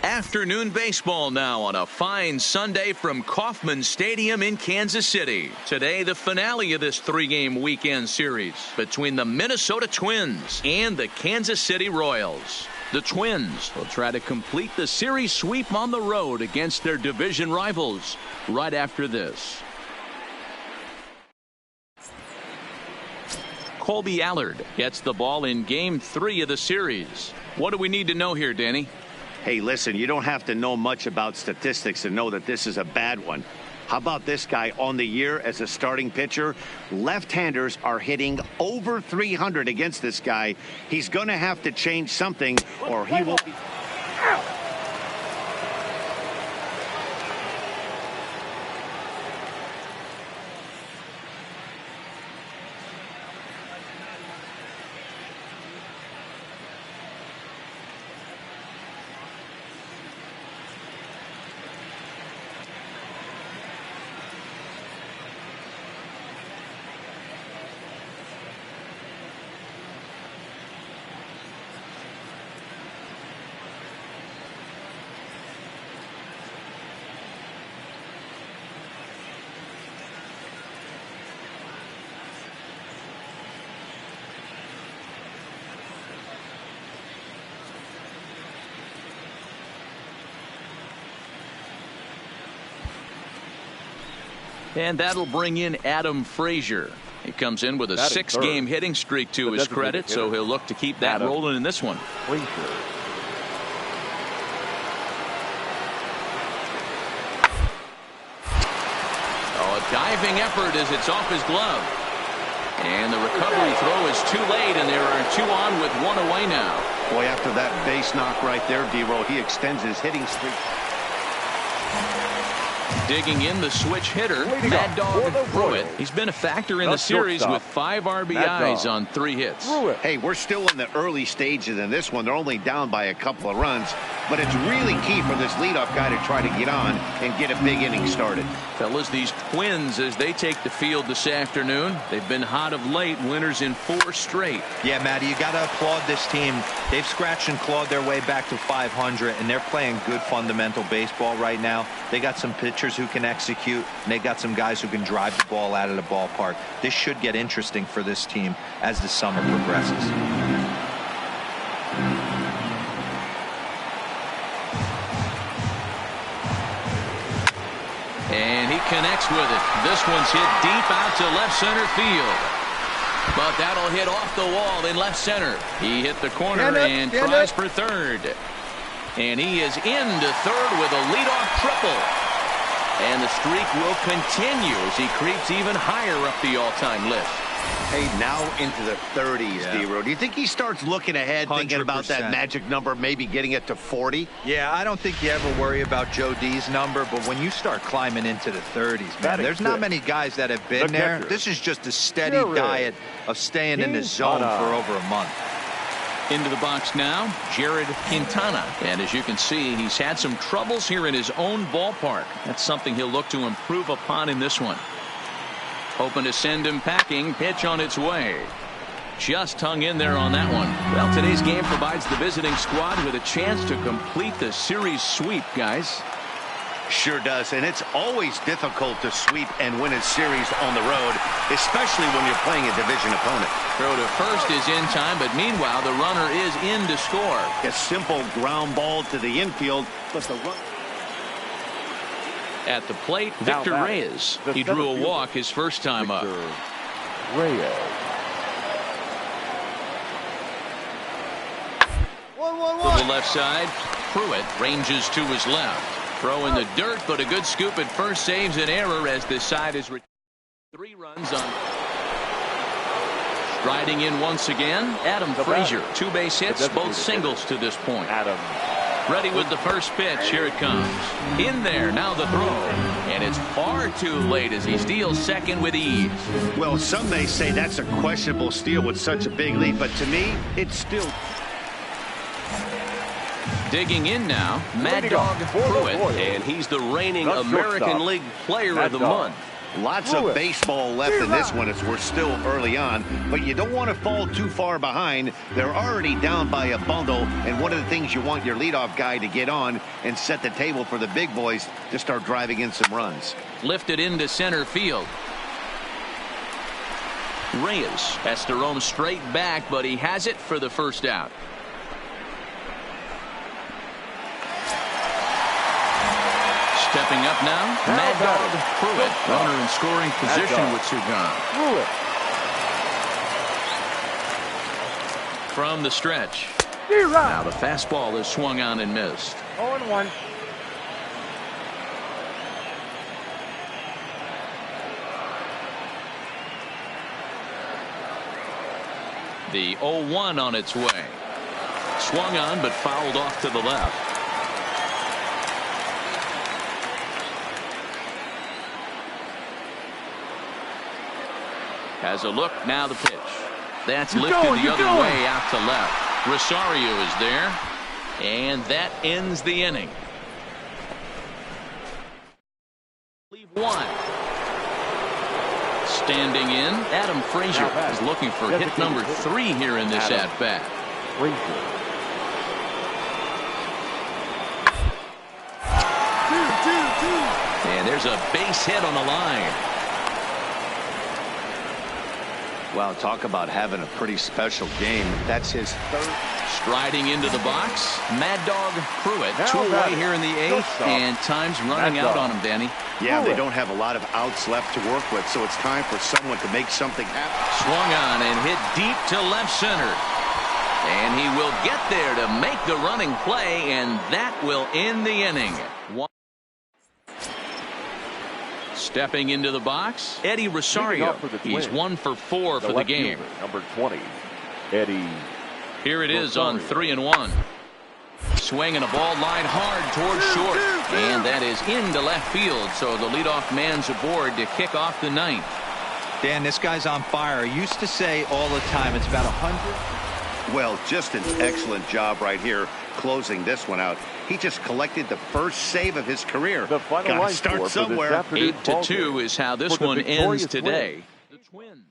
Afternoon baseball now on a fine Sunday from Kauffman Stadium in Kansas City. Today, the finale of this three-game weekend series between the Minnesota Twins and the Kansas City Royals. The Twins will try to complete the series sweep on the road against their division rivals right after this. Colby Allard gets the ball in Game 3 of the series. What do we need to know here, Danny? Hey, listen, you don't have to know much about statistics to know that this is a bad one. How about this guy on the year as a starting pitcher? Left-handers are hitting over 300 against this guy. He's going to have to change something or he will be... And that'll bring in Adam Frazier. He comes in with a six-game hitting streak to his credit, so he'll look to keep that rolling in this one. Frazier. Oh, a diving effort as it's off his glove. And the recovery throw is too late, and there are two on with one away now. Boy, after that base knock right there, D-Roll, he extends his hitting streak. Digging in the switch hitter, Mad Dog Pruitt. He's been a factor in the series with 5 RBIs on 3 hits. Hey, we're still in the early stages in this one. They're only down by a couple of runs. but it's really key for this leadoff guy to try to get on and get a big inning started. Fellas, these Twins, as they take the field this afternoon, they've been hot of late, winners in 4 straight. Yeah, Matty, you got to applaud this team. They've scratched and clawed their way back to 500, and they're playing good fundamental baseball right now. They got some pitchers who can execute, and they got some guys who can drive the ball out of the ballpark. This should get interesting for this team as the summer progresses. And he connects with it. This one's hit deep out to left center field. But that'll hit off the wall in left center. He hit the corner and tries for third. And he is into third with a leadoff triple. And the streak will continue as he creeps even higher up the all-time list. Hey, now into the 30s, D-Row. Do you think he starts looking ahead, 100%. Thinking about that magic number, maybe getting it to 40? Yeah, I don't think you ever worry about Joe D's number, but when you start climbing into the 30s, man, there's not many guys that have been there. This is just a steady diet of staying in the zone for over a month. Into the box now, Jared Quintana. And as you can see, he's had some troubles here in his own ballpark. That's something he'll look to improve upon in this one. Hoping to send him packing. Pitch on its way. Just hung in there on that one. Well, today's game provides the visiting squad with a chance to complete the series sweep, guys. Sure does, and it's always difficult to sweep and win a series on the road, especially when you're playing a division opponent. Throw to first is in time, but meanwhile the runner is in to score. A simple ground ball to the infield, but the run. At the plate, Victor Reyes. He drew a walk his first time up. Reyes. 1-1-1. To the left side, Pruitt ranges to his left. Throw in the dirt, but a good scoop at first saves an error as this side is 3 runs on. Striding in once again, Adam Frazier. 2 base hits, both singles to this point. Adam. Ready with the first pitch. Here it comes. In there, now the throw. And it's far too late as he steals second with ease. Well, some may say that's a questionable steal with such a big lead, but to me, it's still. Digging in now, Mad Dog Pruitt, and he's the reigning American League Player of the Month. Lots of baseball left in this one as we're still early on, but you don't want to fall too far behind. They're already down by a bundle, and one of the things you want your leadoff guy to get on and set the table for the big boys to start driving in some runs. Lifted into center field. Reyes has to roam straight back, but he has it for the first out. Stepping up now, Mad Dog Pruitt, runner in scoring position with Sugan. From the stretch. Now the fastball is swung on and missed. 0-1. The 0-1 on its way. Swung on but fouled off to the left. Has a look, now the pitch. That's lifted the other way out to left. Rosario is there, and that ends the inning. Leave 1. Standing in, Adam Frazier is looking for hit number 3 here in this at-bat. And there's a base hit on the line. Wow, talk about having a pretty special game. That's his 3rd. Striding into the box, Mad Dog Pruitt. 2 away here in the 8th, and time's running out on him, Danny. Yeah, they don't have a lot of outs left to work with, so it's time for someone to make something happen. Swung on and hit deep to left center. And he will get there to make the running play, and that will end the inning. Stepping into the box, Eddie Rosario. He's 1 for 4 for the game. Number 20, Eddie. Here it is on 3-1. Swinging a ball line hard towards short. And that is into left field. So the leadoff man's aboard to kick off the 9th. Dan, this guy's on fire. I used to say all the time it's about 100. Well, just an excellent job right here closing this one out. He just collected the first save of his career. The final Gotta line start score for this somewhere. afternoon's 8-2 is how this For the one victorious ends today. Twins. The Twins.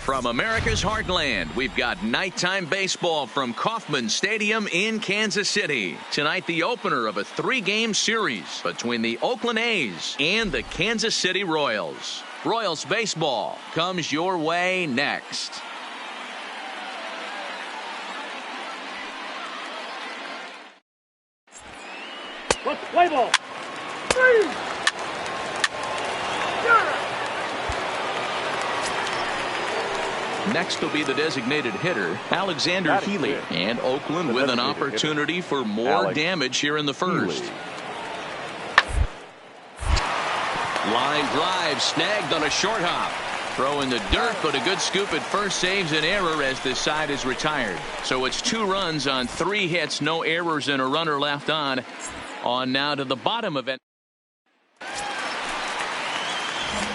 From America's heartland, we've got nighttime baseball from Kauffman Stadium in Kansas City. Tonight, the opener of a 3-game series between the Oakland A's and the Kansas City Royals. Royals baseball comes your way next. Let's play ball. Next will be the designated hitter, Alexander Healy. And Oakland with an opportunity for more damage here in the first. Line drive snagged on a short hop. Throw in the dirt, but a good scoop at first saves an error as this side is retired. So it's 2 runs on 3 hits, no errors, and a runner left on. On now to the bottom of it.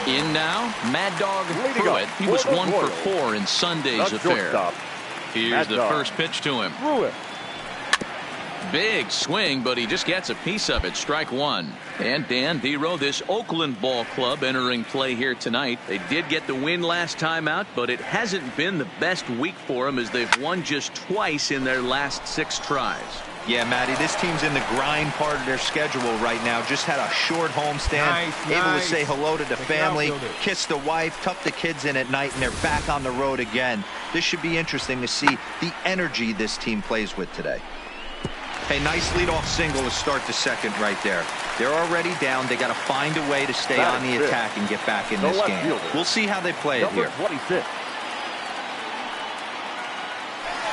In now, Mad Dog Pruitt. He was 1 for 4 in Sunday's affair. Here's the first pitch to him. Big swing, but he just gets a piece of it. Strike 1. And Dan Vero, this Oakland ball club entering play here tonight. They did get the win last time out, but it hasn't been the best week for them as they've won just twice in their last 6 tries. Yeah, Matty, this team's in the grind part of their schedule right now. Just had a short homestand, able to say hello to the family, kiss the wife, tuck the kids in at night, and they're back on the road again. This should be interesting to see the energy this team plays with today. Hey, nice leadoff single to start the second right there. They're already down. They got to find a way to stay on the attack and get back in this game. We'll see how they play it here.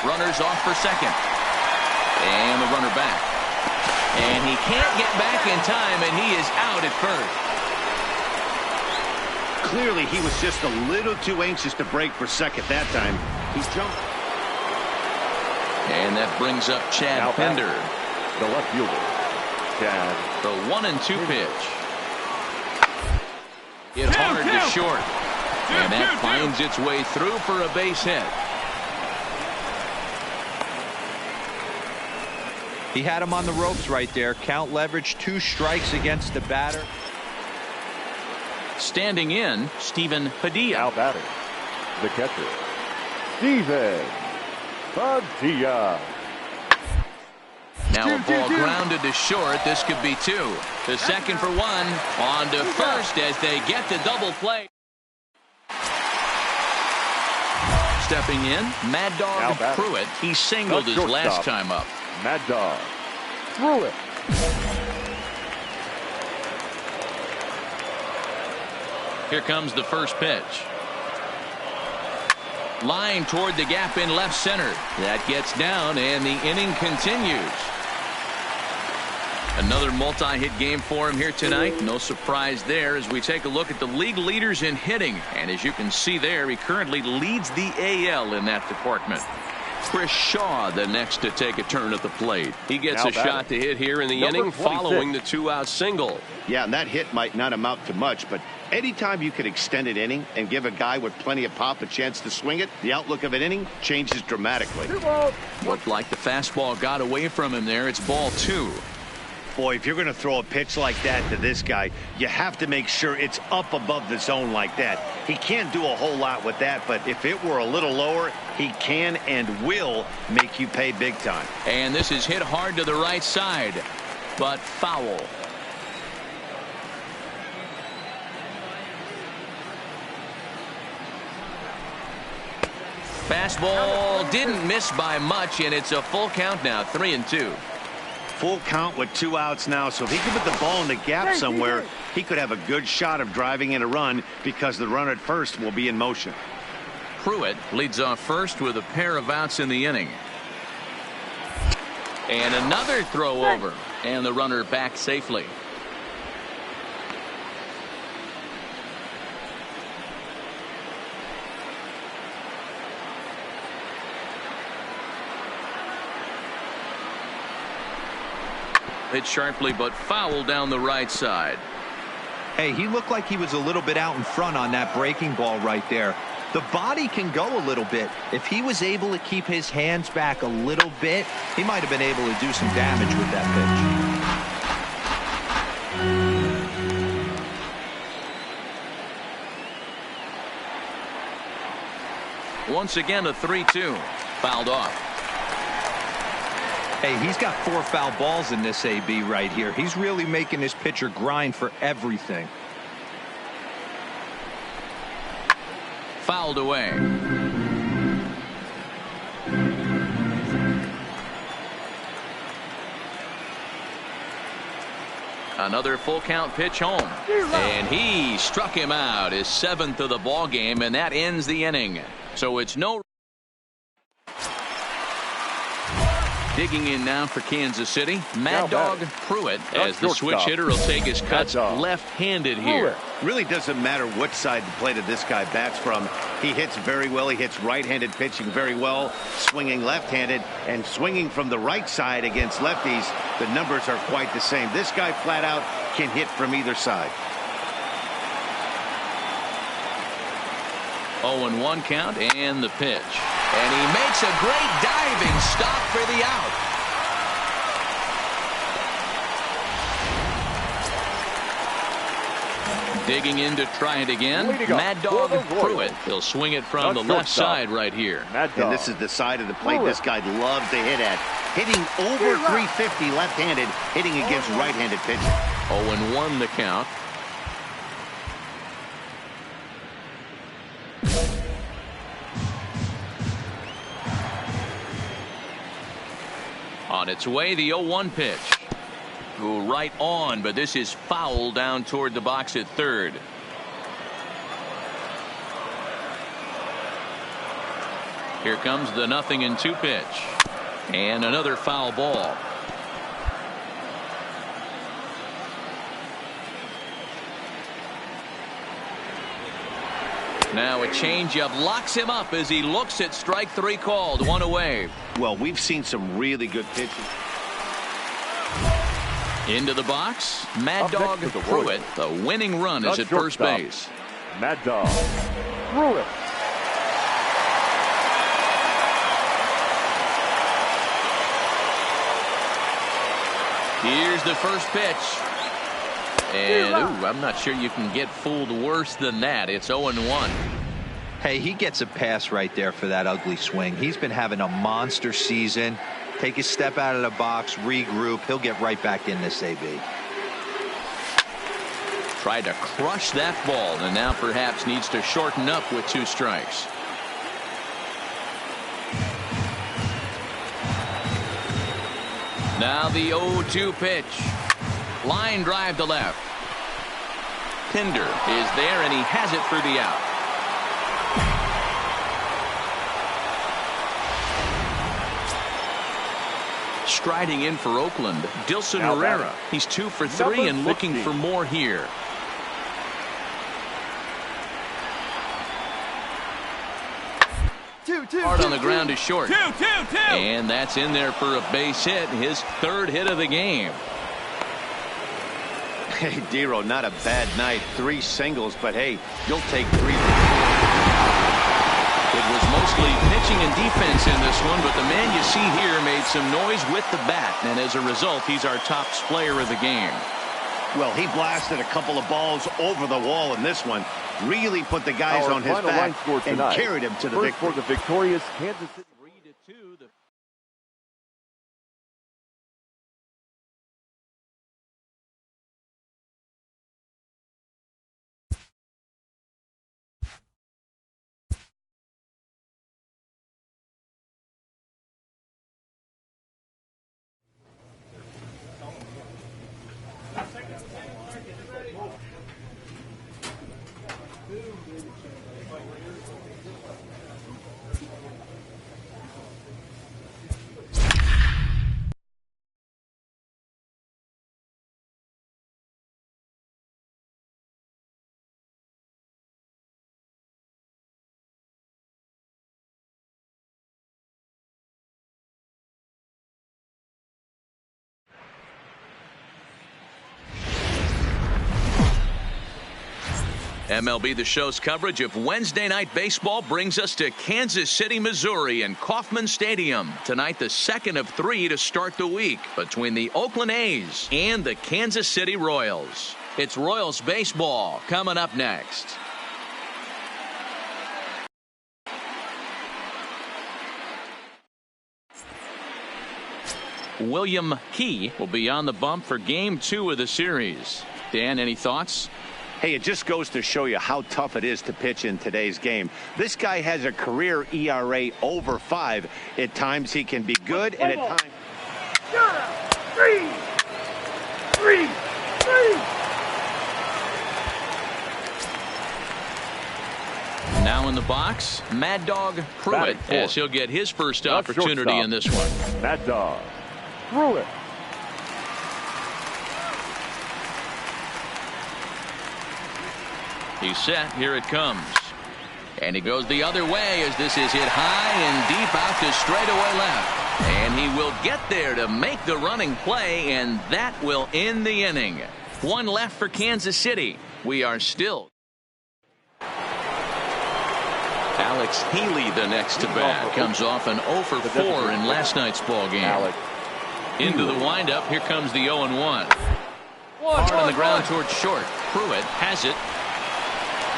Runners off for second. And the runner back. And he can't get back in time, and he is out at first. Clearly, he was just a little too anxious to break for second that time. He jumped. And that brings up Chad Pender. The left fielder, Chad. The 1-2 pitch. Hit hard to short. And that finds its way through for a base hit. He had him on the ropes right there. Count leverage, 2 strikes against the batter. Standing in, Steven Padilla. Now batting, the catcher, Steven Padilla. Now a ball grounded to short. This could be 2. The second for 1. On to first as they get the double play. Stepping in, Mad Dog Pruitt. He singled his last time up. Mad Dog Pruitt. Here comes the first pitch. Line toward the gap in left center. That gets down, and the inning continues. Another multi-hit game for him here tonight. No surprise there as we take a look at the league leaders in hitting. And as you can see there, he currently leads the AL in that department. Chris Shaw the next to take a turn at the plate. He gets a shot to hit here in the inning following the 2-out single. Yeah, and that hit might not amount to much, but Anytime you can extend an inning and give a guy with plenty of pop a chance to swing it, the outlook of an inning changes dramatically. Looked like the fastball got away from him there. It's ball 2. Boy, if you're going to throw a pitch like that to this guy, you have to make sure it's up above the zone like that. He can't do a whole lot with that, but if it were a little lower, he can and will make you pay big time. And this is hit hard to the right side, but foul. Fastball didn't miss by much, and it's a full count now, 3-2. Full count with 2 outs now, so if he can put the ball in the gap somewhere, he could have a good shot of driving in a run because the runner at first will be in motion. Pruitt leads off first with a pair of outs in the inning. And another throw over, and the runner back safely. Hit sharply, but foul down the right side. Hey, he looked like he was a little bit out in front on that breaking ball right there. The body can go a little bit. If he was able to keep his hands back a little bit, he might have been able to do some damage with that pitch. Once again, a 3-2. Fouled off. Hey, he's got 4 foul balls in this AB right here. He's really making his pitcher grind for everything. Fouled away. Another full count pitch home. And he struck him out, his 7th of the ball game, and that ends the inning. So it's no. Digging in now for Kansas City, Mad Dog Pruitt, as the switch hitter will take his cuts left-handed here. Really doesn't matter what side the plate of this guy bats from. He hits very well. He hits right-handed pitching very well, swinging left-handed, and swinging from the right side against lefties. The numbers are quite the same. This guy flat out can hit from either side. 0-1 count and the pitch. And he makes a great diving stop for the out. Digging in to try it again. Mad Dog Pruitt. He'll swing it from the left side right here. And this is the side of the plate this guy loves to hit at. Hitting over 350 left-handed, hitting against right-handed pitching. 0-1 the count. On its way, the 0-1 pitch. Go right on, but this is foul down toward the box at third. Here comes the 0-2 pitch. And another foul ball. Now a changeup locks him up as he looks at strike 3 called. 1 away. Well, we've seen some really good pitches. Into the box, Mad Dog Pruitt. The winning run is at first base. Mad Dog Pruitt. Here's the first pitch. And, I'm not sure you can get fooled worse than that. It's 0-1. Hey, he gets a pass right there for that ugly swing. He's been having a monster season. Take a step out of the box, regroup. He'll get right back in this AB. Tried to crush that ball, and now perhaps needs to shorten up with 2 strikes. Now the 0-2 pitch. Line drive to left. Pinder is there, and he has it for the out. Striding in for Oakland, Dilson Herrera. He's 2 for 3 and looking for more here. Hard on the ground is short. And that's in there for a base hit, his 3rd hit of the game. Hey, Dero, not a bad night. 3 singles, but hey, you'll take 3. It was mostly pitching and defense in this one, but the man you see here made some noise with the bat, and as a result, he's our top player of the game. Well, he blasted a couple of balls over the wall in this one. Really put the guys on his back and carried him to the victory. For the victorious Kansas City. 3-2. MLB The Show's coverage of Wednesday Night Baseball brings us to Kansas City, Missouri and Kauffman Stadium. Tonight, the second of 3 to start the week between the Oakland A's and the Kansas City Royals. It's Royals baseball coming up next. William Key will be on the bump for Game 2 of the series. Dan, any thoughts? Hey, it just goes to show you how tough it is to pitch in today's game. This guy has a career ERA over 5. At times he can be good, and at times... Three. Now in the box, Mad Dog Pruitt, as he'll get his first opportunity in this one. Mad Dog Pruitt. He's set. Here it comes. And he goes the other way as this is hit high and deep out to straightaway left. And he will get there to make the running play, and that will end the inning. 1 left for Kansas City. We are still. Alex Healy, the next to bat, comes off an 0 for 4 in last night's ball game. Into the windup. Here comes the 0-1. Hard on the ground towards short. Pruitt has it.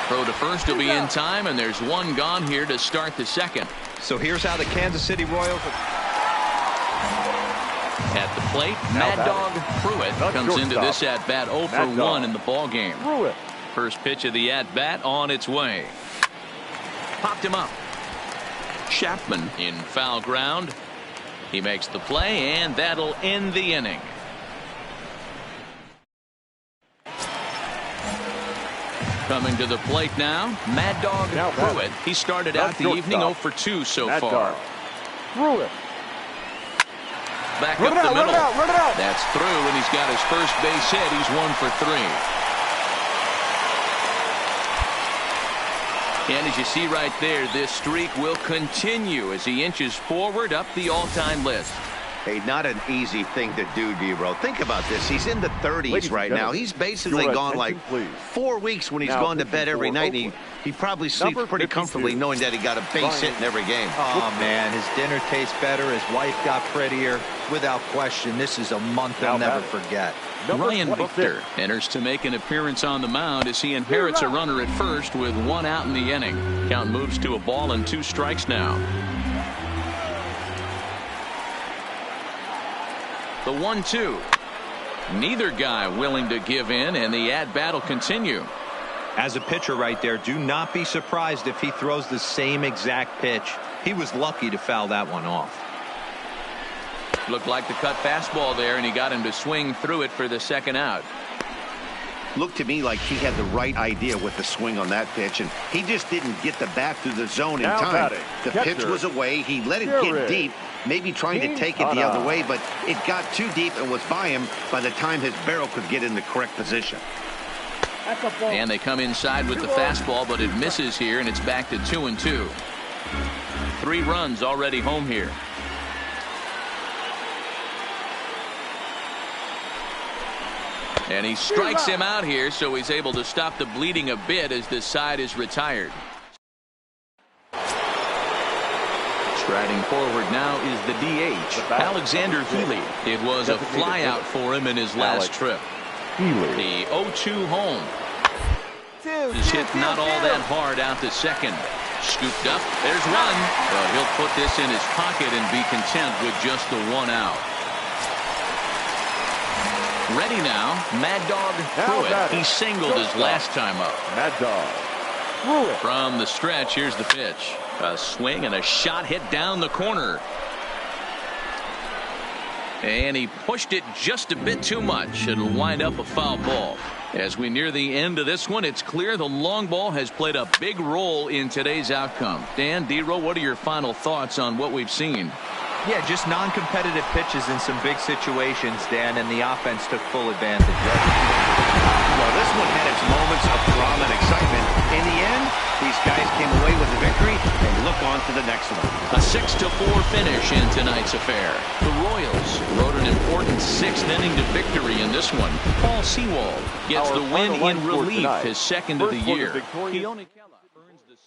Throw to first will be in time, and there's 1 gone here to start the second. So here's how the Kansas City Royals. At the plate, Mad Dog Pruitt comes into this at-bat 0 for 1 in the ball game. First pitch of the at-bat on its way. Popped him up. Chapman in foul ground. He makes the play, and that'll end the inning. Coming to the plate now, Mad Dog Pruitt. He started out the evening 0 for 2 so far. Pruitt. Back up the middle. That's through, and he's got his first base hit. He's 1 for 3. And as you see right there, this streak will continue as he inches forward up the all-time list. Hey, not an easy thing to do, D-Bro. Think about this. He's in the 30s right now. He's basically gone like 4 weeks when he's gone to bed every night. And he probably sleeps pretty comfortably knowing that he got a base hit in every game. Oh, man, his dinner tastes better. His wife got prettier. Without question, this is a month I'll never forget. Ryan Buchter enters to make an appearance on the mound as he inherits a runner at first with 1 out in the inning. Count moves to a ball and 2 strikes now. The 1-2. Neither guy willing to give in, and the at-bat will continue. As a pitcher right there, do not be surprised if he throws the same exact pitch. He was lucky to foul that one off. Looked like the cut fastball there, and he got him to swing through it for the second out. Looked to me like he had the right idea with the swing on that pitch, and he just didn't get the bat through the zone in time. The pitch was away. He let it get deep, maybe trying to take it the other way, but it got too deep and was by him by the time his barrel could get in the correct position. And they come inside with the fastball, but it misses here, and it's back to 2-2. 3 runs already home here. And he strikes him out here, so he's able to stop the bleeding a bit as this side is retired. Striding forward now is the DH, Alexander Healy. It was a flyout for him in his last trip. The 0-2 home. Is hit not all that hard out to second. Scooped up. There's one. But he'll put this in his pocket and be content with just the one out. Ready now, Mad Dog Pruitt. He singled his last time up. Mad Dog Pruitt. From the stretch, here's the pitch. A swing and a shot hit down the corner. And he pushed it just a bit too much. It'll wind up a foul ball. As we near the end of this one, it's clear the long ball has played a big role in today's outcome. Dan, D-Row, what are your final thoughts on what we've seen? Yeah, just non-competitive pitches in some big situations, Dan, and the offense took full advantage. Well, this one had its moments of drama and excitement. In the end, these guys came away with a victory and look on to the next one. A 6-4 finish in tonight's affair. The Royals rode an important 6th inning to victory in this one. Paul Sewald gets the win in relief, his second of the year. He only earns the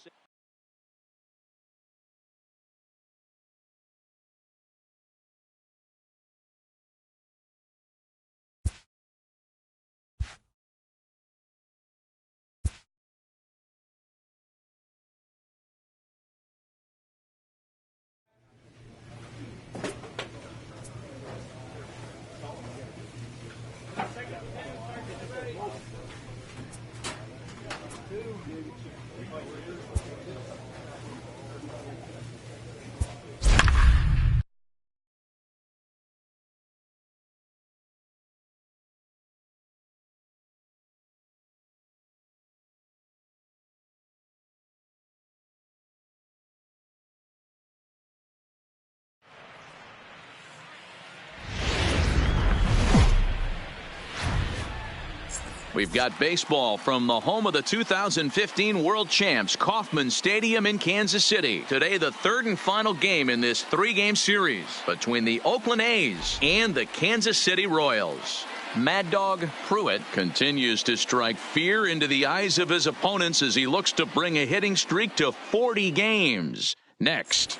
We've got baseball from the home of the 2015 World Champs, Kauffman Stadium in Kansas City. Today, the third and final game in this 3-game series between the Oakland A's and the Kansas City Royals. Mad Dog Pruitt continues to strike fear into the eyes of his opponents as he looks to bring a hitting streak to 40 games. Next,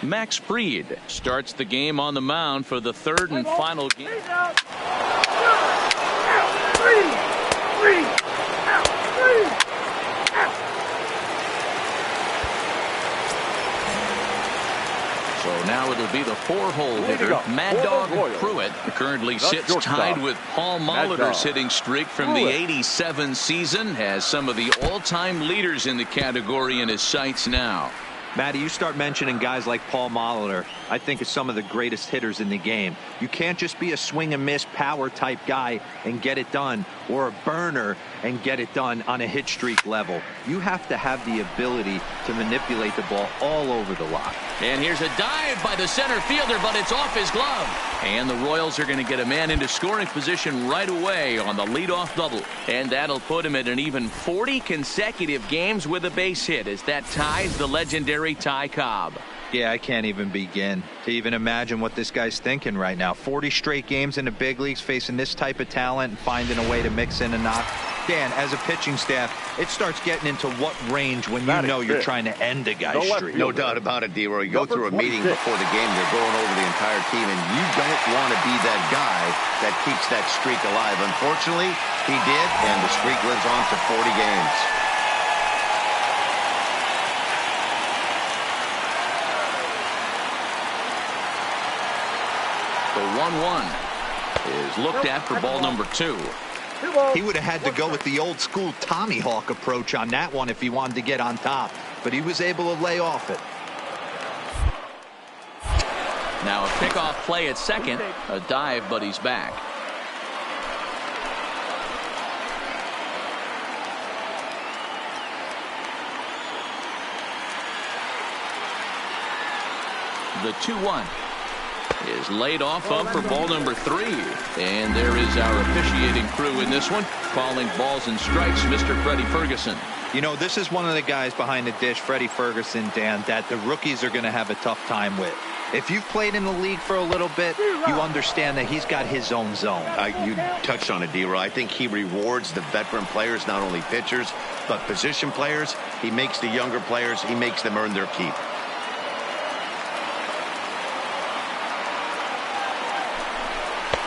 Max Fried starts the game on the mound for the third and final game. So now it'll be the 4-hole hitter, Mad Dog Pruitt, who currently sits tied with Paul Molitor's hitting streak from the '87 season, has some of the all-time leaders in the category in his sights now. Matty, you start mentioning guys like Paul Molitor, I think is some of the greatest hitters in the game. You can't just be a swing and miss power type guy and get it done, or a burner and get it done on a hit streak level. You have to have the ability to manipulate the ball all over the lot. And here's a dive by the center fielder, but it's off his glove. And the Royals are going to get a man into scoring position right away on the leadoff double. And that'll put him at an even 40 consecutive games with a base hit as that ties the legendary Ty Cobb. Yeah, I can't even begin to even imagine what this guy's thinking right now. 40 straight games in the big leagues facing this type of talent and finding a way to mix in a knock. Dan, as a pitching staff, it starts getting into what range when you know you're trying to end a guy's streak. No doubt about it, D-Roy. You go through a meeting before the game, they're going over the entire team, and you don't want to be that guy that keeps that streak alive. Unfortunately, he did, and the streak lives on to 40 games. The 1-1 is looked at for ball number 2. He would have had to go with the old school Tommy Hawk approach on that one if he wanted to get on top, but he was able to lay off it. Now a pickoff play at second, a dive, but he's back. The 2-1 is laid off up for ball number 3. And there is our officiating crew in this one, calling balls and strikes, Mr. Freddie Ferguson. You know, this is one of the guys behind the dish, Freddie Ferguson, Dan, that the rookies are going to have a tough time with. If you've played in the league for a little bit, you understand that he's got his own zone. You touched on it, D-Roy. I think he rewards the veteran players, not only pitchers, but position players. He makes the younger players, he makes them earn their keep.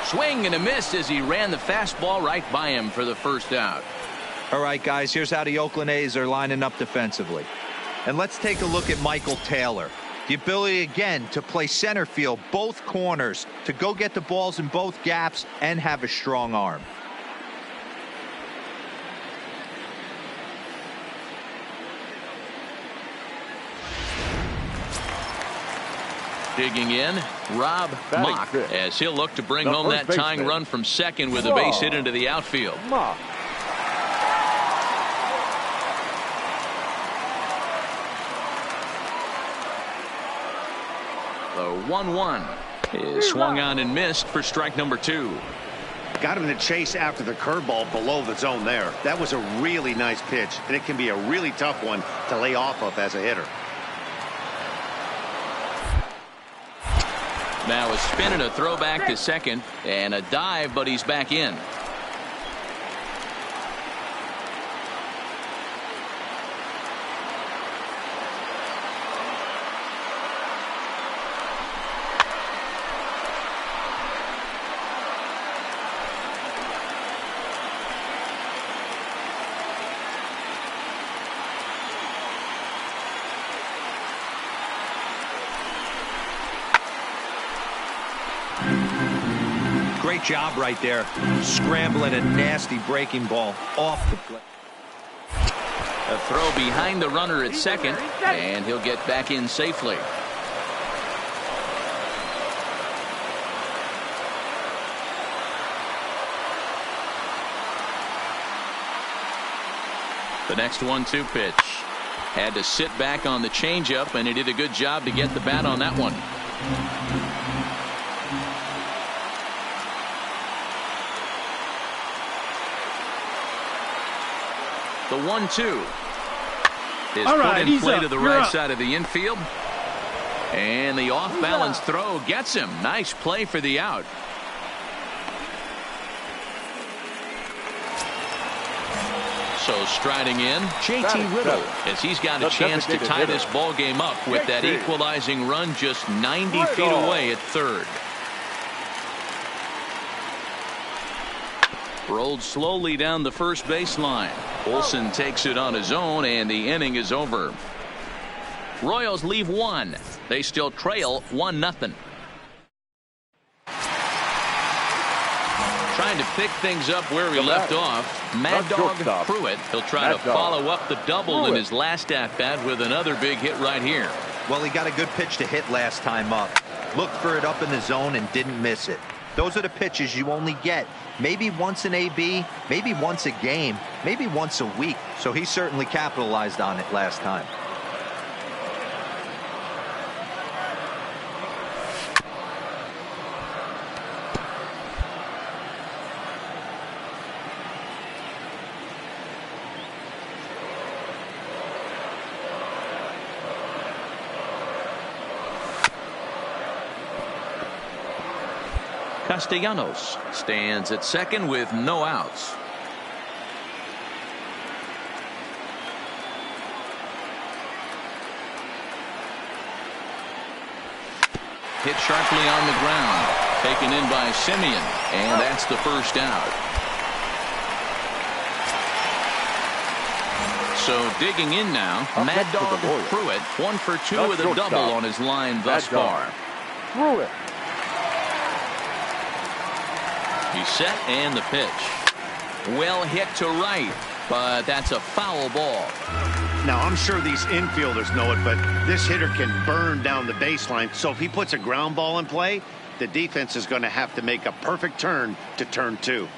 Swing and a miss as he ran the fastball right by him for the first out. All right, guys, here's how the Oakland A's are lining up defensively. And let's take a look at Michael Taylor. The ability, again, to play center field, both corners, to go get the balls in both gaps and have a strong arm. Digging in, Rob Mock, as he'll look to bring home that tying run from second with a base hit into the outfield. Mock. The 1-1 is swung on and missed for strike number 2. Got him to chase after the curveball below the zone there. That was a really nice pitch, and it can be a really tough one to lay off of as a hitter. Now a spin and a throw back to second, and a dive, but he's back in. Great job right there, scrambling a nasty breaking ball off the plate. A throw behind the runner at second, and he'll get back in safely. The next 1-2 pitch. Had to sit back on the changeup, and he did a good job to get the bat on that one. The 1-2 is put in play to the right side of the infield, and the off-balance throw gets him. Nice play for the out. So striding in, JT Riddle, as he's got a chance to tie this ball game up with that equalizing run just 90 feet away at third. Rolled slowly down the first baseline. Olsen takes it on his own, and the inning is over. Royals leave one. They still trail 1-0. Trying to pick things up where he left off. Mad Dog Pruitt. He'll try to follow up the double in his last at-bat with another big hit right here. Well, he got a good pitch to hit last time up. Looked for it up in the zone and didn't miss it. Those are the pitches you only get maybe once in AB, maybe once a game, maybe once a week. So he certainly capitalized on it last time. Castellanos stands at second with no outs. Hit sharply on the ground, taken in by Simeon, and that's the first out. So digging in now, Mad Dog Pruitt, 1 for 2 with a double on his line thus far. Pruitt. He's set, and the pitch. Well hit to right, but that's a foul ball. Now, I'm sure these infielders know it, but this hitter can burn down the baseline. So if he puts a ground ball in play, the defense is going to have to make a perfect turn to turn 2.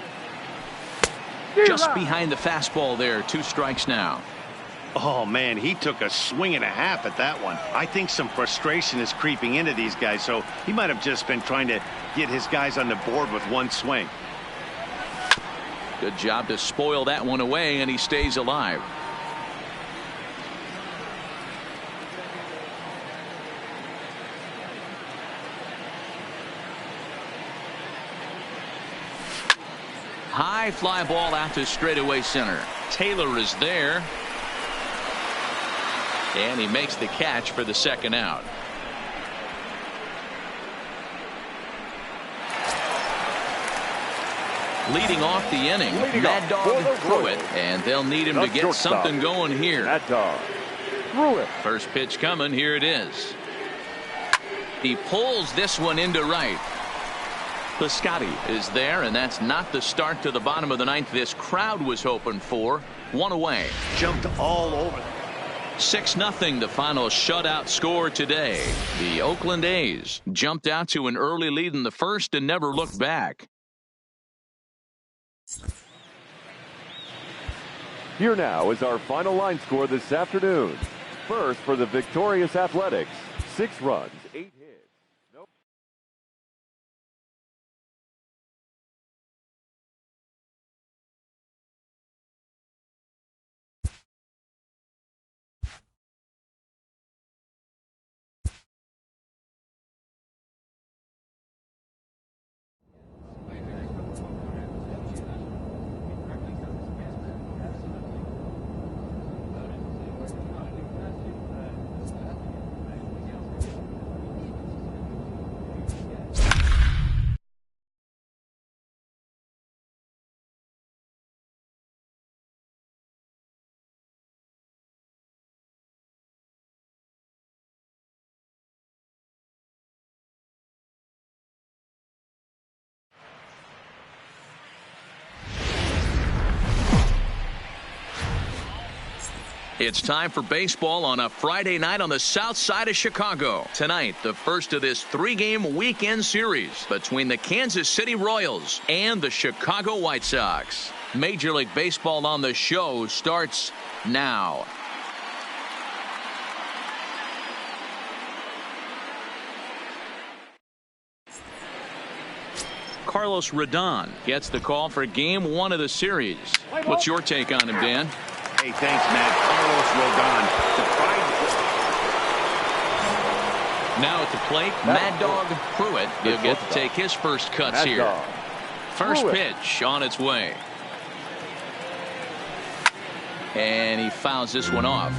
Just behind the fastball there, 2 strikes now. Oh, man, he took a swing and a half at that one. I think some frustration is creeping into these guys, so he might have just been trying to get his guys on the board with one swing. Good job to spoil that one away, and he stays alive. high fly ball out to straightaway center. Taylor is there. And he makes the catch for the second out. Leading off the inning, Mad Dog Pruitt, and they'll need him to get something going here. Mad Dog Pruitt. First pitch coming, here it is. He pulls this one into right. Piscotty is there, and that's not the start to the bottom of the ninth this crowd was hoping for. One away. Jumped all over. 6-0 the final shutout score today. The Oakland A's jumped out to an early lead in the first and never looked back. Here now is our final line score this afternoon. First for the victorious Athletics, 6 runs, 8 hits. It's time for baseball on a Friday night on the south side of Chicago. Tonight, the first of this 3-game weekend series between the Kansas City Royals and the Chicago White Sox. Major League Baseball on the Show starts now. Carlos Rodon gets the call for Game 1 of the series. What's your take on him, Dan? Hey, thanks, Matt. Carlos Rodon. Now at the plate, Mad Dog Pruitt. He'll get to take his first cuts here. First pitch on its way. And he fouls this one off.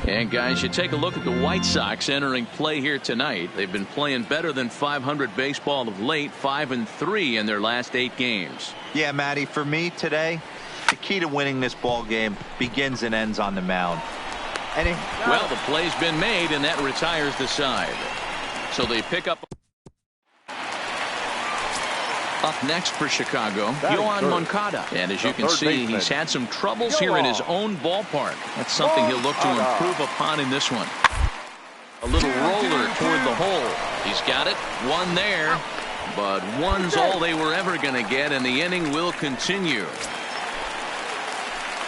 And guys, you take a look at the White Sox entering play here tonight. They've been playing better than .500 baseball of late, 5-3 in their last 8 games. Yeah, Matty, for me today, the key to winning this ball game begins and ends on the mound. Well, the play's been made, and that retires the side. So they pick up. Up next for Chicago, Yoan Moncada. And as you can see, he's had some troubles here in his own ballpark. That's something he'll look to improve upon in this one. A little roller toward the hole. He's got it. One there. But one's all they were ever going to get, and the inning will continue.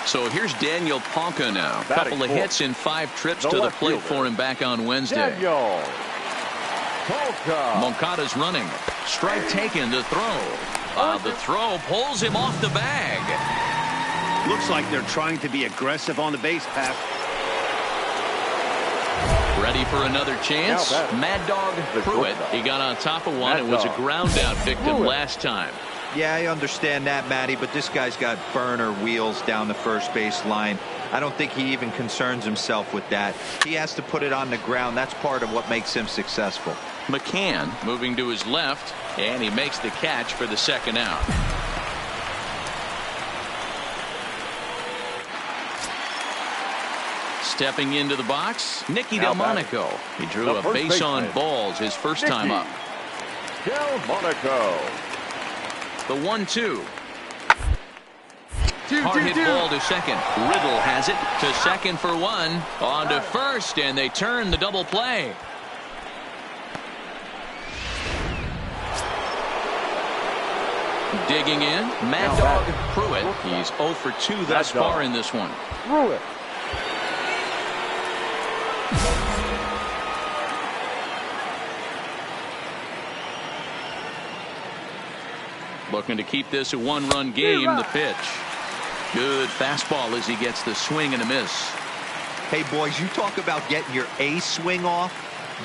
So here's Daniel Palka now. A couple of hits in 5 trips to the plate for him back on Wednesday. Moncada's running. Strike taken to throw. The throw pulls him off the bag. Looks like they're trying to be aggressive on the base path. Ready for another chance. Mad Dog Pruitt. He got on top of one. It was a ground out victim last time. Yeah, I understand that, Matty, but this guy's got burner wheels down the first base line. I don't think he even concerns himself with that. He has to put it on the ground. That's part of what makes him successful. McCann moving to his left, and he makes the catch for the second out. Stepping into the box, Nicky Delmonico. He drew a base on balls his first time up. Delmonico. The 1-2. Hard hit ball to second. Riddle has it to second for one. On to first, and they turn the double play. Digging in, Mad Dog Pruitt. He's 0 for 2 thus far in this one. Pruitt. Looking to keep this a 1-run game. The pitch. Good fastball as he gets the swing and a miss. Hey, boys, you talk about getting your A swing off.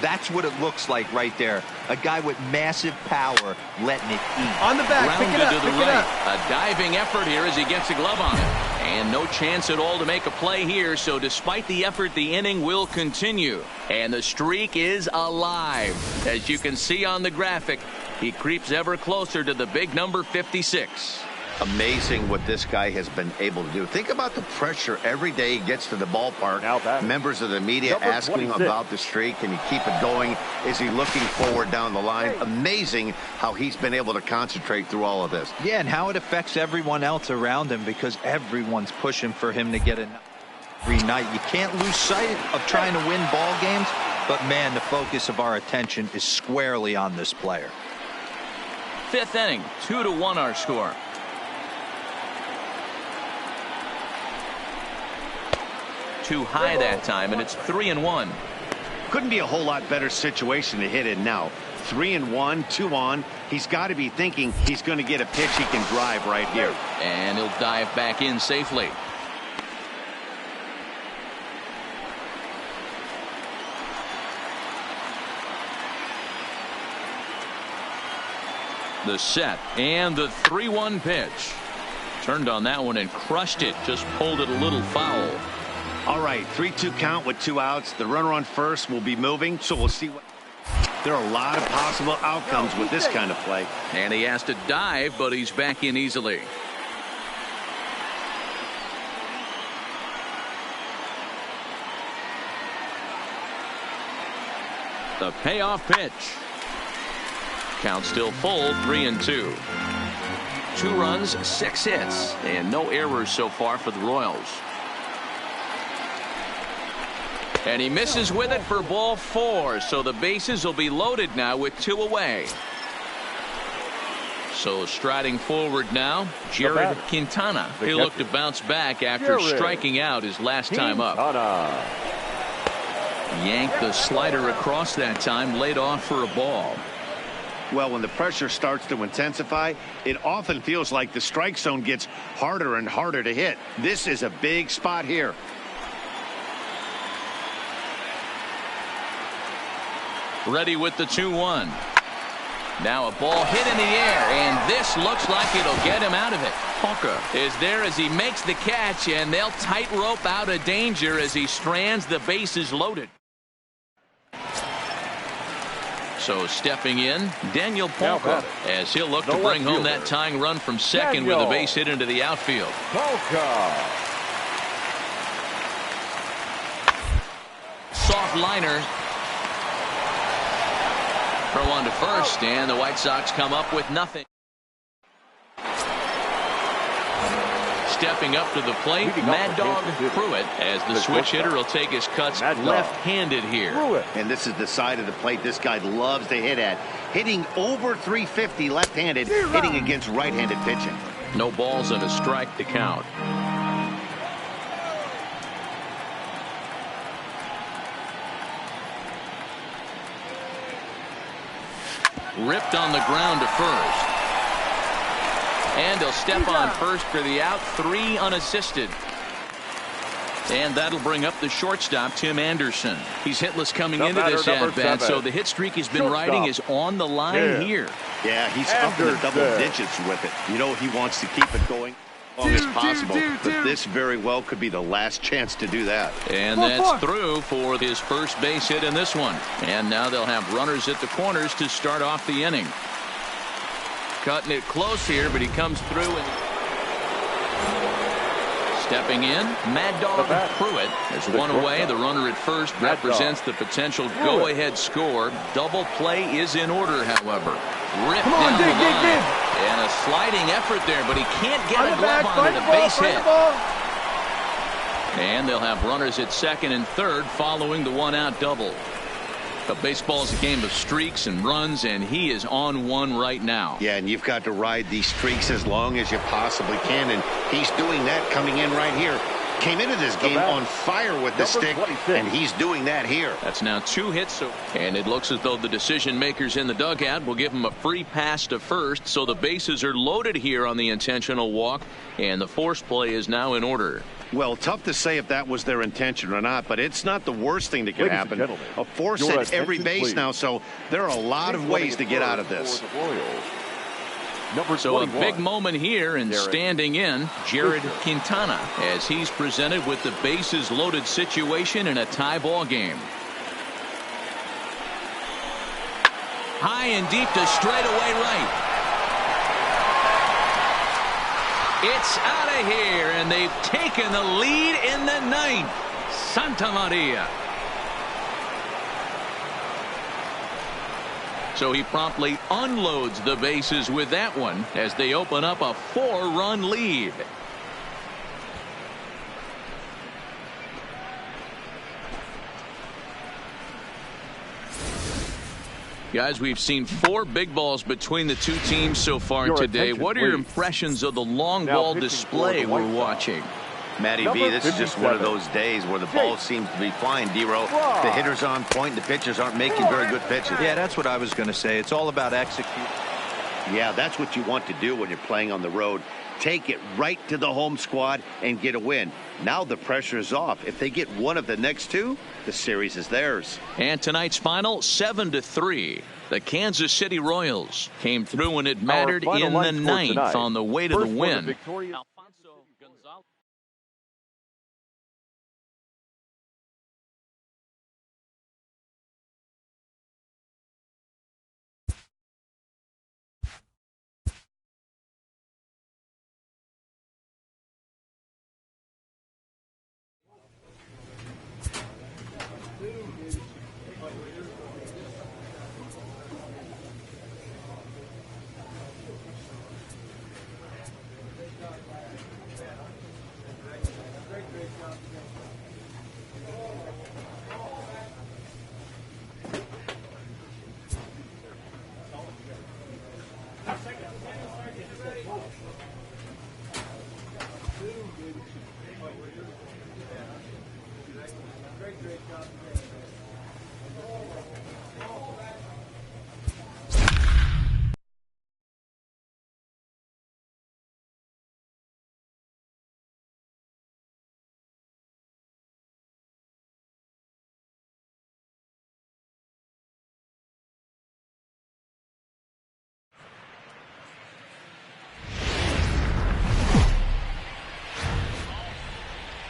That's what it looks like right there. A guy with massive power letting it eat. On the back, pick it up, to the right. A diving effort here as he gets a glove on it. And no chance at all to make a play here, so despite the effort, the inning will continue. And the streak is alive. As you can see on the graphic, he creeps ever closer to the big number 56. Amazing what this guy has been able to do. Think about the pressure every day he gets to the ballpark. Members of the media asking him about the streak. Can he keep it going? Is he looking forward down the line? Amazing how he's been able to concentrate through all of this. Yeah, and how it affects everyone else around him because everyone's pushing for him to get it every night. You can't lose sight of trying to win ball games, but man, the focus of our attention is squarely on this player. Fifth inning, 2-1 our score. Too high that time, and it's 3-1. Couldn't be a whole lot better situation to hit it now. 3-1, 2 on. He's got to be thinking he's going to get a pitch he can drive right here. And he'll dive back in safely. The set and the 3-1 pitch. Turned on that one and crushed it. Just pulled it a little foul. All right, 3-2 count with 2 outs. The runner on first will be moving, so we'll see what. There are a lot of possible outcomes with this kind of play. And he has to dive, but he's back in easily. The payoff pitch. Count still full, 3-2. 2 runs, 6 hits, and no errors so far for the Royals. And he misses with it for ball 4, so the bases will be loaded now with 2 away. So striding forward now, Jared Quintana. He'll look to bounce back after striking out his last time up. Yanked the slider across that time, laid off for a ball. Well, when the pressure starts to intensify, it often feels like the strike zone gets harder and harder to hit. This is a big spot here. Ready with the 2-1. Now a ball hit in the air, and this looks like it'll get him out of it. Hawker is there as he makes the catch, and they'll tightrope out of danger as he strands the bases loaded. So stepping in, Daniel Polka, as he'll look to bring home that tying run from second with a base hit into the outfield. Soft liner. Throw on to first, and the White Sox come up with nothing. Stepping up to the plate, Mad Dog Pruitt, as the switch hitter will take his cuts left-handed here. And this is the side of the plate this guy loves to hit at. Hitting over 350 left-handed, hitting against right-handed pitching. No balls and a strike to count. Ripped on the ground to first. And he'll step on first for the out, 3 unassisted. And that'll bring up the shortstop, Tim Anderson. He's hitless coming into this at-bat, so the hit streak he's been riding is on the line here. Yeah, he's up in the double digits with it. You know he wants to keep it going as long as possible, but this very well could be the last chance to do that. And that's through for his first base hit in this one. And now they'll have runners at the corners to start off the inning. Cutting it close here, but he comes through and stepping in, Mad Dog Pruitt. There's one away. The runner at first represents the potential go-ahead score. Double play is in order, however. Ripped down the line. And a sliding effort there, but he can't get a glove onto the base hit. And they'll have runners at second and third following the one-out double. But baseball is a game of streaks and runs, and he is on one right now. Yeah, and you've got to ride these streaks as long as you possibly can, and he's doing that coming in right here. Came into this game on fire with the stick, and he's doing that here. That's now 2 hits, and it looks as though the decision makers in the dugout will give him a free pass to first, so the bases are loaded here on the intentional walk, and the force play is now in order. Well, tough to say if that was their intention or not, but it's not the worst thing that could happen. A force your at every attention, base please. now, so there are a lot of ways to get out of this. So a big moment here, and standing in, Jared Quintana, as he's presented with the bases loaded situation in a tie ball game. High and deep to straightaway right. It's out of here, and they've taken the lead in the ninth. Santa Maria. So he promptly unloads the bases with that one as they open up a 4-run lead. Guys, we've seen 4 big balls between the two teams so far today. What are your impressions of the long ball display we're watching? Matty B, this is just one of those days where the ball seems to be flying, D-Row. The hitter's on point, the pitchers aren't making very good pitches. Yeah, that's what I was going to say. It's all about execution. Yeah, that's what you want to do when you're playing on the road. Take it right to the home squad and get a win. Now the pressure is off. If they get one of the next 2, the series is theirs. And tonight's final, 7-3. The Kansas City Royals came through when it mattered in the ninth on the way to the win.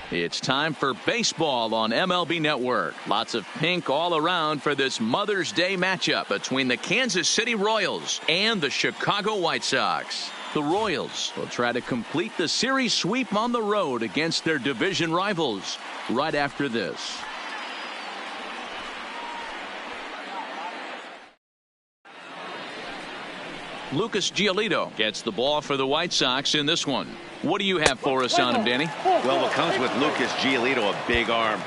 It's time for baseball on MLB Network. Lots of pink all around for this Mother's Day matchup between the Kansas City Royals and the Chicago White Sox. The Royals will try to complete the series sweep on the road against their division rivals right after this. Lucas Giolito gets the ball for the White Sox in this one. What do you have for us on him, Danny? Well, what comes with Lucas Giolito, a big arm.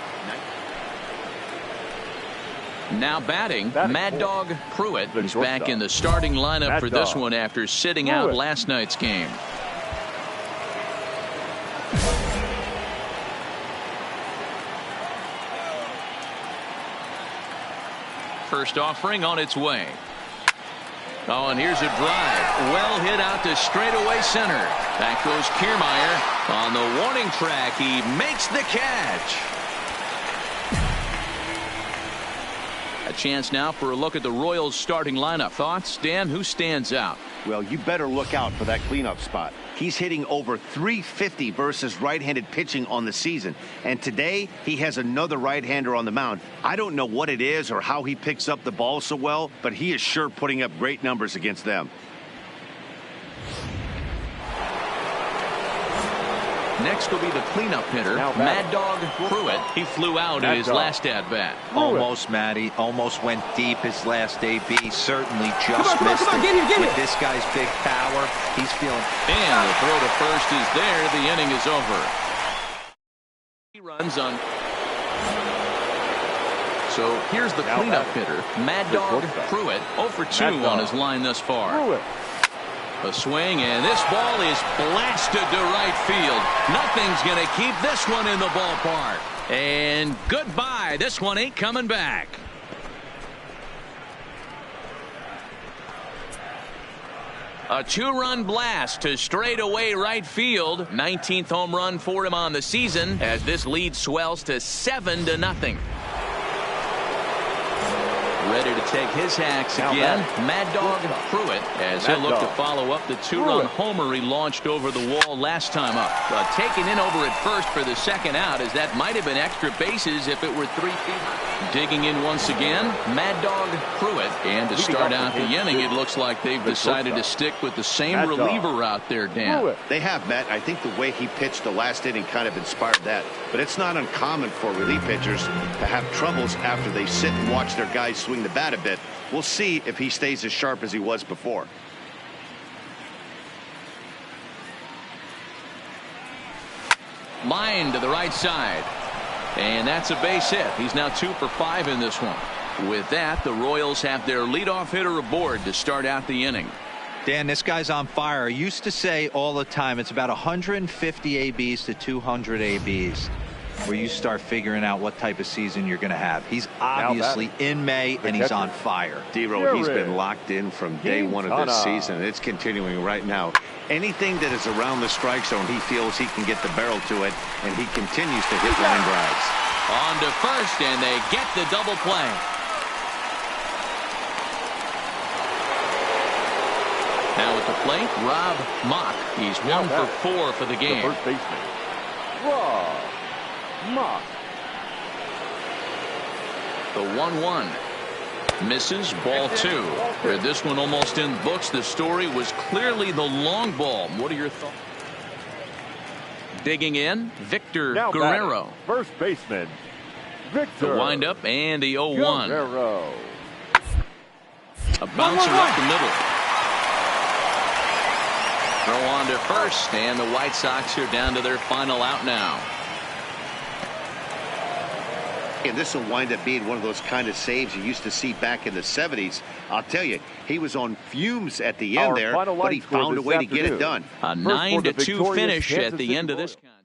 Now batting, Mad Dog Pruitt. He's back in the starting lineup for this one after sitting out last night's game. First offering on its way. Oh, and here's a drive. Well hit out to straightaway center. Back goes Kiermaier. On the warning track, he makes the catch. A chance now for a look at the Royals starting lineup. Thoughts, Dan? Who stands out? Well, you better look out for that cleanup spot. He's hitting over 350 versus right-handed pitching on the season. And today, he has another right-hander on the mound. I don't know what it is or how he picks up the ball so well, but he is sure putting up great numbers against them. Next will be the cleanup hitter, Mad Dog Pruitt. He flew out in his last at-bat. Almost, Matty. Almost went deep his last AB. Certainly just missed it. With this guy's big power, he's feeling. And the throw to first is there. The inning is over. He runs on. So here's the cleanup hitter, Mad Dog Pruitt. 0 for 2 on his line thus far. A swing, and this ball is blasted to right field. Nothing's going to keep this one in the ballpark. And goodbye. This one ain't coming back. A two-run blast to straightaway right field. 19th home run for him on the season as this lead swells to 7-0. Ready to take his hacks again. Mad Dog Pruitt as he'll look to follow up the two-run homer he launched over the wall last time up. Taken in over at first for the second out, as that might have been extra bases if it were 3 feet. Digging in once again, Mad Dog Pruitt. And to start out the inning, it looks like they've decided to stick with the same reliever out there, Dan. They have, Matt. I think the way he pitched the last inning kind of inspired that. But it's not uncommon for relief pitchers to have troubles after they sit and watch their guys swing the bat a bit. We'll see if he stays as sharp as he was before. Line to the right side. And that's a base hit. He's now 2 for 5 in this one. With that, the Royals have their leadoff hitter aboard to start out the inning. Dan, this guy's on fire. I used to say all the time it's about 150 ABs to 200 ABs where you start figuring out what type of season you're going to have. He's obviously in May, and he's on fire. D-Row, he's been locked in from day one of this season. It's continuing right now. Anything that is around the strike zone, he feels he can get the barrel to it, and he continues to hit line drives. On to first, and they get the double play. Now at the plate, Rob Mock. He's 1 for 4 for the game. The first baseman, Rob Mock. The 1-1. Misses, ball 2. This one almost in books. The story was clearly the long ball. What are your thoughts? Digging in, Victor Guerrero. Batting, first baseman, Victor. The windup and the 0-1. Guerrero. A bouncer up the middle. Throw on to first, and the White Sox are down to their final out now. And this will wind up being one of those kind of saves you used to see back in the 70s. I'll tell you, he was on fumes at the end there, but he found a way to get it done. A 9-2 finish at the end of this contest.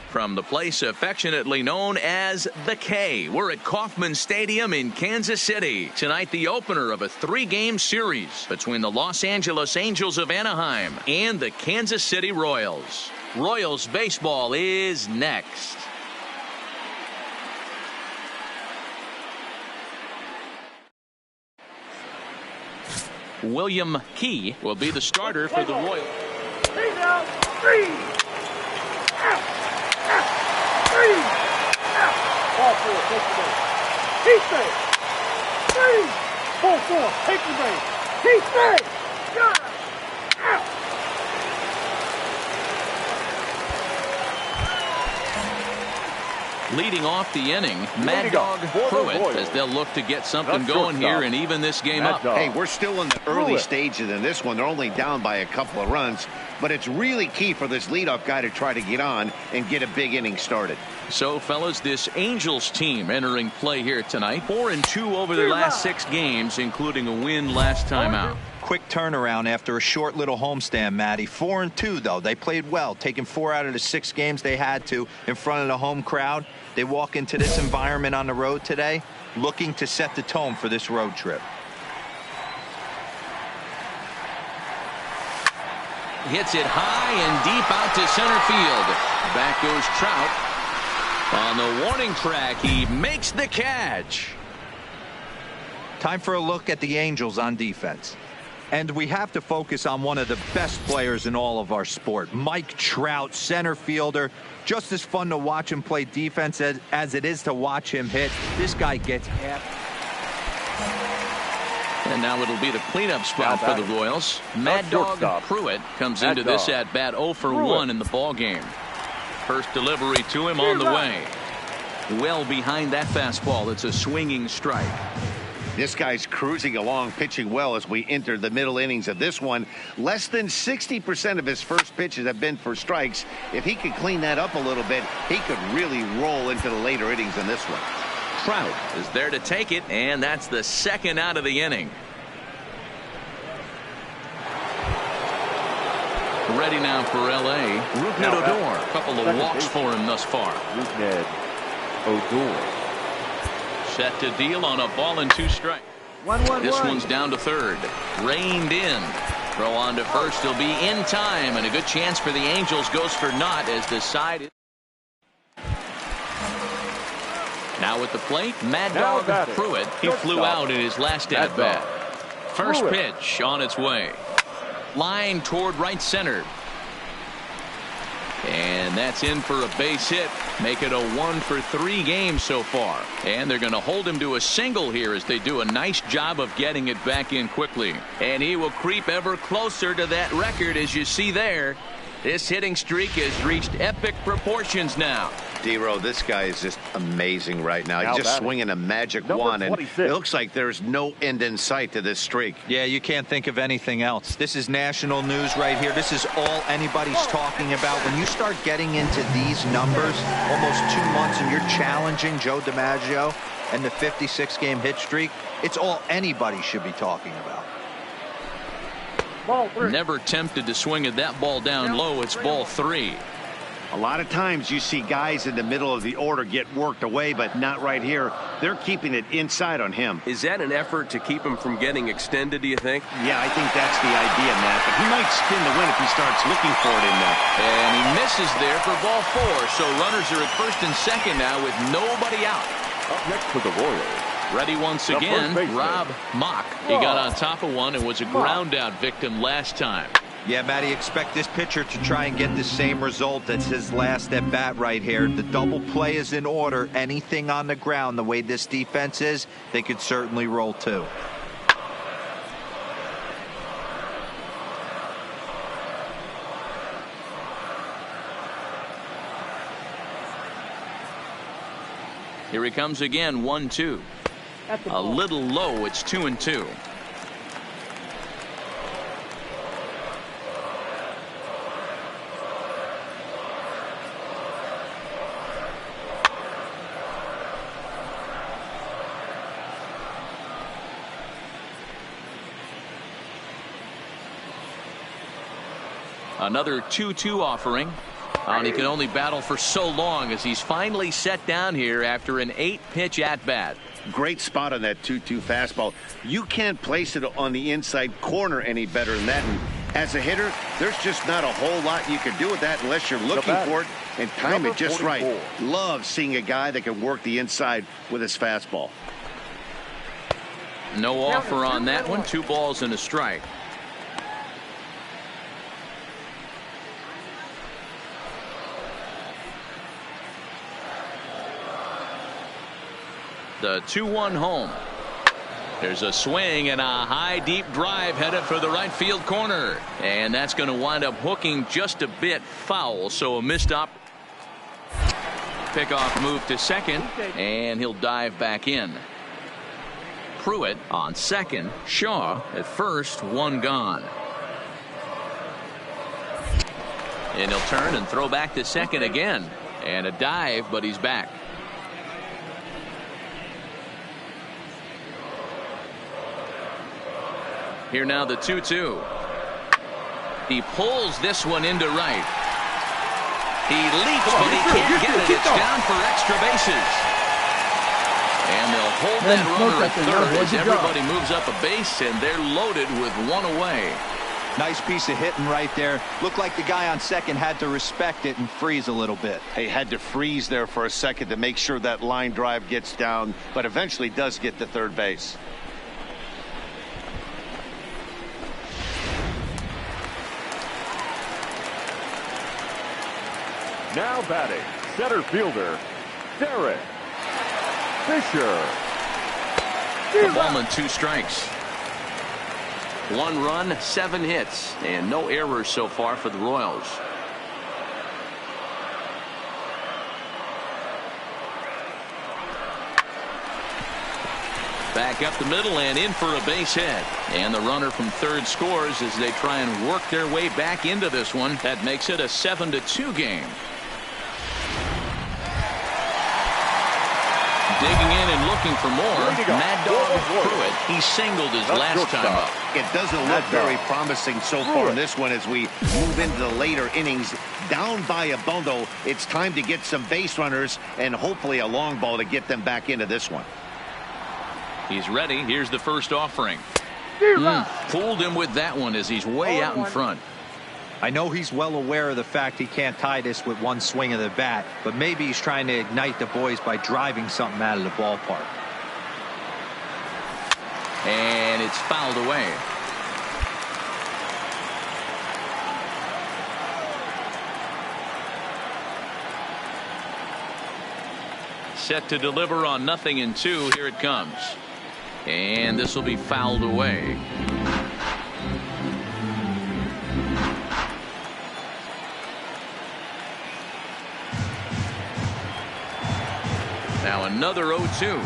From the place affectionately known as the K, we're at Kauffman Stadium in Kansas City. Tonight, the opener of a 3-game series between the Los Angeles Angels of Anaheim and the Kansas City Royals. Royals baseball is next. William Key will be the starter for the Royals. Ball 4, take the base. He's safe. 3. Ball 4, take the base. He's safe. Got it. Out. Leading off the inning, Mad Dog Pruitt, as they'll look to get something going here and even this game up. Hey, we're still in the early stages in this one. They're only down by a couple of runs, but it's really key for this leadoff guy to try to get on and get a big inning started. So, fellas, this Angels team entering play here tonight. 4-2 over their last 6 games, including a win last time out. Quick turnaround after a short little homestand, Matty. 4-2, though. They played well, taking 4 out of the 6 games they had to in front of the home crowd. They walk into this environment on the road today looking to set the tone for this road trip. Hits it high and deep out to center field. Back goes Trout. On the warning track, he makes the catch. Time for a look at the Angels on defense. And we have to focus on one of the best players in all of our sport, Mike Trout, center fielder. Just as fun to watch him play defense as it is to watch him hit. This guy gets half. And now it'll be the cleanup spot for the Royals. Mad Dog Pruitt comes into this at bat 0 for 1 in the ball game. First delivery to him on the way. Well behind that fastball. It's a swinging strike. This guy's cruising along, pitching well as we enter the middle innings of this one. Less than 60% of his first pitches have been for strikes. If he could clean that up a little bit, he could really roll into the later innings in this one. Trout is there to take it, and that's the second out of the inning. Ready now for L.A. Rougned Odor. A couple of walks for him thus far. Rougned Odor. Set to deal on a ball and 2 strikes. This one's down to third. Reined in. Throw on to first. He'll be in time, and a good chance for the Angels goes for naught as the side is. Now at the plate, Mad Dog Pruitt. He flew out in his last at bat. First pitch on its way. Line toward right center. And that's in for a base hit. Make it a 1 for 3 game so far. And they're going to hold him to a single here as they do a nice job of getting it back in quickly. And he will creep ever closer to that record as you see there. This hitting streak has reached epic proportions now. D-Row, this guy is just amazing right now. He's just swinging a magic wand, and it looks like there's no end in sight to this streak. Yeah, you can't think of anything else. This is national news right here. This is all anybody's talking about. When you start getting into these numbers, almost 2 months, and you're challenging Joe DiMaggio and the 56-game hit streak, it's all anybody should be talking about. Never tempted to swing at that ball down low. It's ball 3. A lot of times you see guys in the middle of the order get worked away, but not right here. They're keeping it inside on him. Is that an effort to keep him from getting extended, do you think? Yeah, I think that's the idea, Matt. But he might spin the win if he starts looking for it in there. And he misses there for ball 4. So runners are at first and second now with nobody out. Up next for the Royals. Ready once again, Rob Mock. He got on top of one and was a ground out victim last time. Yeah, Matty, expect this pitcher to try and get the same result as his last at bat right here. The double play is in order. Anything on the ground, the way this defense is, they could certainly roll too. Here he comes again, 1-2. A little low, it's 2-2. Another 2-2 offering. And he can only battle for so long as he's finally set down here after an 8-pitch at-bat. Great spot on that 2-2 fastball. You can't place it on the inside corner any better than that. And as a hitter, there's just not a whole lot you can do with that unless you're looking for it and time it just right. Love seeing a guy that can work the inside with his fastball. No offer on that one. 2 balls and a strike. The 2-1 home. There's a swing and a high deep drive headed for the right field corner, and that's going to wind up hooking just a bit foul, so a missed up pickoff move to second, and he'll dive back in. Pruitt on second, Shaw at first, 1 gone. And he'll turn and throw back to second again, and a dive, but he's back. Here now the 2-2. He pulls this one into right. He leaps, but he can't get it. It's down for extra bases. And they'll hold that runner at third as everybody moves up a base, and they're loaded with 1 away. Nice piece of hitting right there. Looked like the guy on second had to respect it and freeze a little bit. He had to freeze there for a second to make sure that line drive gets down, but eventually does get to third base. Now batting, center fielder, Derek Fisher. A ball and 2 strikes. 1 run, 7 hits, and no errors so far for the Royals. Back up the middle and in for a base hit. And the runner from third scores as they try and work their way back into this one. That makes it a 7-2 game. Digging in and looking for more. Mad Dog Pruitt. He singled his last time up. It doesn't look very promising so far in this one as we move into the later innings. Down by a bundle, it's time to get some base runners and hopefully a long ball to get them back into this one. He's ready. Here's the first offering. Fooled him with that one as he's way out in front. I know he's well aware of the fact he can't tie this with 1 swing of the bat, but maybe he's trying to ignite the boys by driving something out of the ballpark. And it's fouled away. Set to deliver on 0-2. Here it comes. And this will be fouled away. Now another 0-2.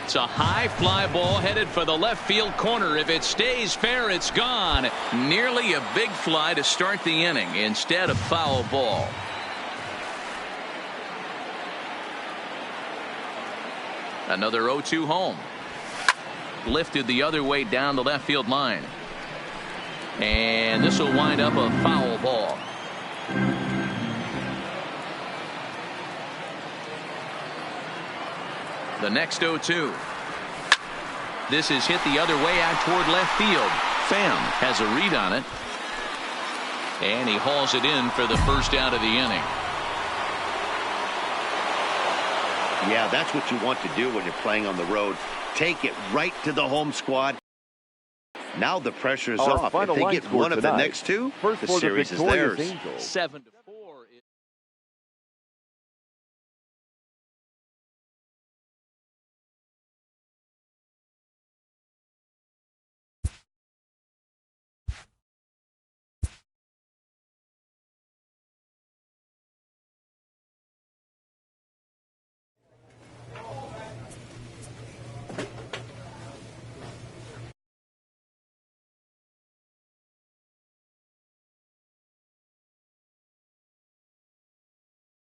It's a high fly ball headed for the left field corner. If it stays fair, it's gone. Nearly a big fly to start the inning instead of foul ball. Another 0-2 home. Lifted the other way down the left field line. And this will wind up a foul ball. The next 0-2. This is hit the other way out toward left field. Pham has a read on it. And he hauls it in for the first out of the inning. Yeah, that's what you want to do when you're playing on the road. Take it right to the home squad. Now the pressure's Our off. If final they line get score one of the tonight. next two, First the for the series is victorious theirs. Angels. 7-4.